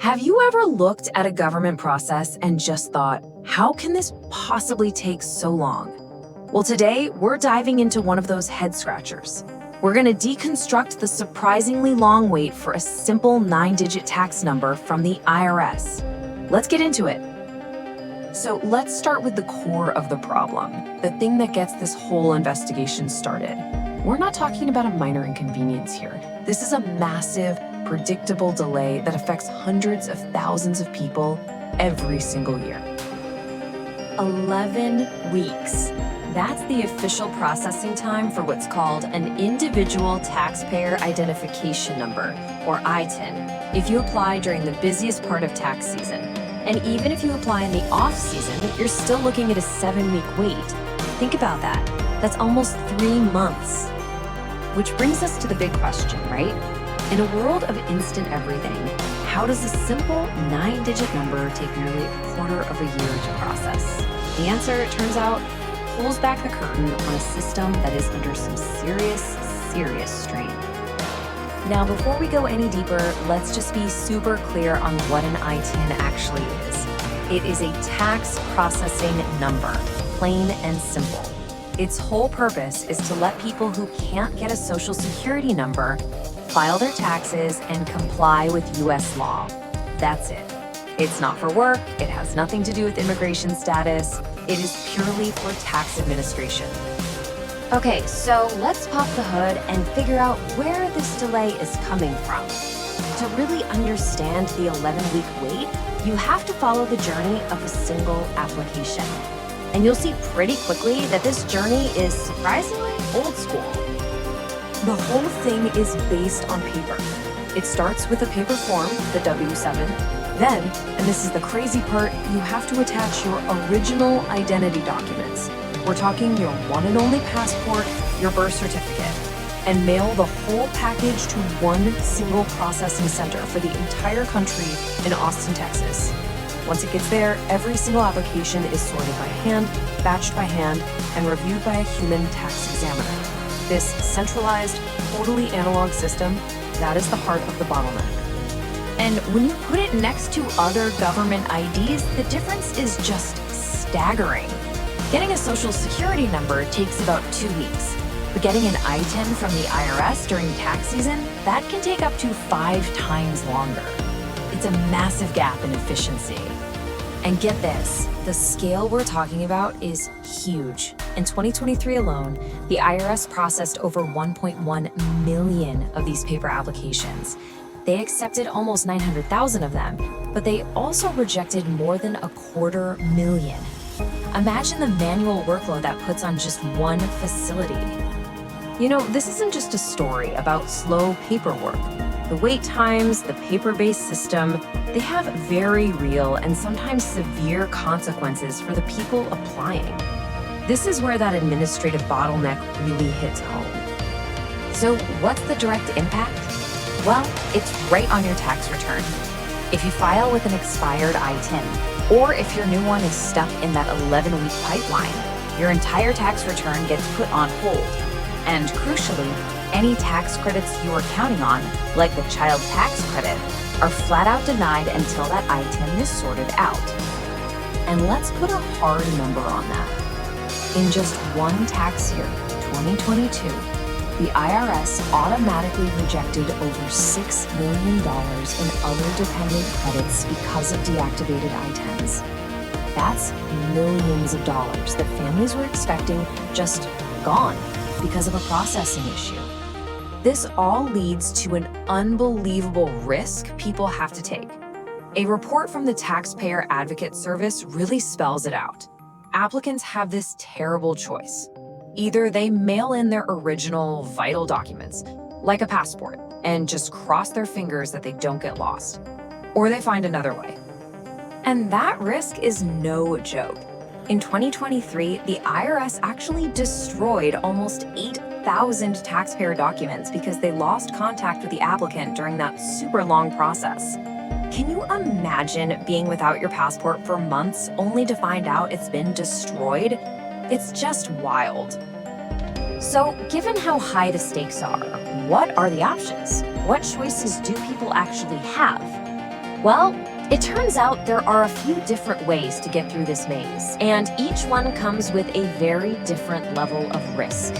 Have you ever looked at a government process and just thought, how can this possibly take so long? Well, today we're diving into one of those head scratchers. We're going to deconstruct the surprisingly long wait for a simple 9-digit tax number from the IRS. Let's get into it. So let's start with the core of the problem, the thing that gets this whole investigation started. We're not talking about a minor inconvenience here. This is a massive, predictable delay that affects hundreds of thousands of people every single year. 11 weeks. That's the official processing time for what's called an Individual Taxpayer Identification Number, or ITIN, if you apply during the busiest part of tax season. And even if you apply in the off-season, you're still looking at a 7-week wait. Think about that. That's almost 3 months. Which brings us to the big question, right? In a world of instant everything, how does a simple 9-digit number take nearly a quarter of a year to process? The answer, it turns out, pulls back the curtain on a system that is under some serious strain. Now, before we go any deeper, let's just be super clear on what an ITIN actually is. It is a tax processing number, plain and simple. Its whole purpose is to let people who can't get a social security number file their taxes and comply with U.S. law. That's it. It's not for work, it has nothing to do with immigration status, it is purely for tax administration. Okay, so let's pop the hood and figure out where this delay is coming from. To really understand the 11-week wait, you have to follow the journey of a single application. And you'll see pretty quickly that this journey is surprisingly old school. The whole thing is based on paper. It starts with a paper form, the W-7. Then, and this is the crazy part, you have to attach your original identity documents. We're talking your one and only passport, your birth certificate, and mail the whole package to one single processing center for the entire country in Austin, Texas. Once it gets there, every single application is sorted by hand, batched by hand, and reviewed by a human tax examiner. This centralized, totally analog system, that is the heart of the bottleneck. And when you put it next to other government IDs, the difference is just staggering. Getting a social security number takes about 2 weeks, but getting an ITIN from the IRS during tax season, that can take up to 5 times longer. It's a massive gap in efficiency. And get this, the scale we're talking about is huge. In 2023 alone, the IRS processed over 1.1 million of these paper applications. They accepted almost 900,000 of them, but they also rejected more than 250,000. Imagine the manual workload that puts on just one facility. You know, this isn't just a story about slow paperwork. The wait times, the paper-based system, they have very real and sometimes severe consequences for the people applying. This is where that administrative bottleneck really hits home. So what's the direct impact? Well, it's right on your tax return. If you file with an expired ITIN, or if your new one is stuck in that 11-week pipeline, your entire tax return gets put on hold. And crucially, any tax credits you are counting on, like the child tax credit, are flat out denied until that ITIN is sorted out. And let's put a hard number on that. In just one tax year, 2022, the IRS automatically rejected over $6 million in other dependent credits because of deactivated ITINs. That's millions of dollars that families were expecting just gone because of a processing issue. This all leads to an unbelievable risk people have to take. A report from the Taxpayer Advocate Service really spells it out. Applicants have this terrible choice. Either they mail in their original vital documents, like a passport, and just cross their fingers that they don't get lost, or they find another way. And that risk is no joke. In 2023, the IRS actually destroyed almost 8,000 taxpayer documents because they lost contact with the applicant during that super long process. Can you imagine being without your passport for months only to find out it's been destroyed? It's just wild. So, given how high the stakes are, what are the options? What choices do people actually have? Well, it turns out there are a few different ways to get through this maze, and each one comes with a very different level of risk.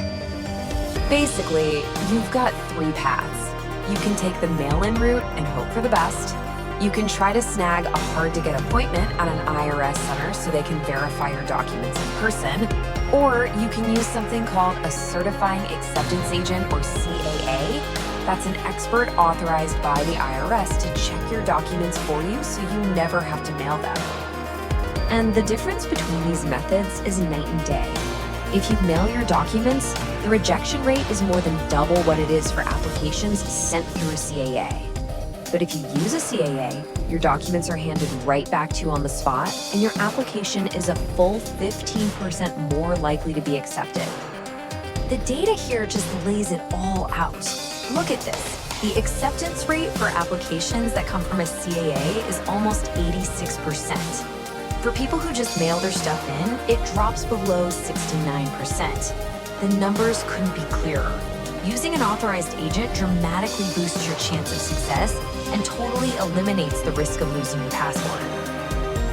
Basically, you've got 3 paths. You can take the mail-in route and hope for the best. You can try to snag a hard-to-get appointment at an IRS center so they can verify your documents in person, or you can use something called a certifying acceptance agent, or CAA. That's an expert authorized by the IRS to check your documents for you so you never have to mail them. And the difference between these methods is night and day. If you mail your documents, the rejection rate is more than double what it is for applications sent through a CAA. But if you use a CAA, your documents are handed right back to you on the spot, and your application is a full 15% more likely to be accepted. The data here just lays it all out. Look at this. The acceptance rate for applications that come from a CAA is almost 86%. For people who just mail their stuff in, it drops below 69%. The numbers couldn't be clearer. Using an authorized agent dramatically boosts your chance of success and totally eliminates the risk of losing your passport.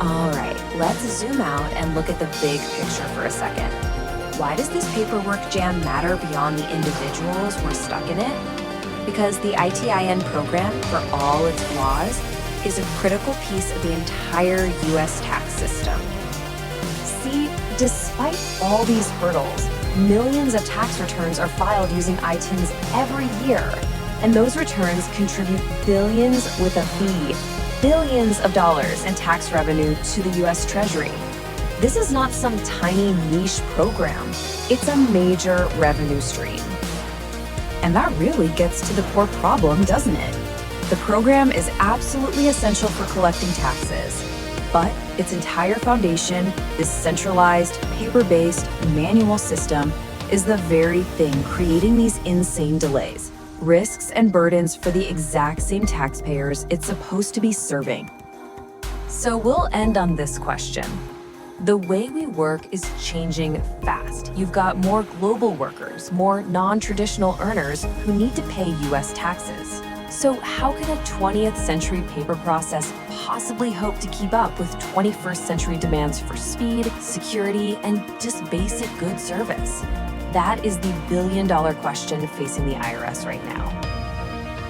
All right, let's zoom out and look at the big picture for a second. Why does this paperwork jam matter beyond the individuals who are stuck in it? Because the ITIN program, for all its flaws, is a critical piece of the entire U.S. tax system. See, despite all these hurdles, millions of tax returns are filed using ITINs every year, and those returns contribute billions with a B, billions of dollars in tax revenue to the U.S. Treasury. This is not some tiny niche program. It's a major revenue stream. And that really gets to the core problem, doesn't it? The program is absolutely essential for collecting taxes, but its entire foundation, this centralized, paper-based, manual system, is the very thing creating these insane delays, risks, and burdens for the exact same taxpayers it's supposed to be serving. So we'll end on this question. The way we work is changing fast. You've got more global workers, more non-traditional earners who need to pay U.S. taxes. So how can a 20th century paper process possibly hope to keep up with 21st century demands for speed, security, and just basic good service? That is the billion-dollar question facing the IRS right now.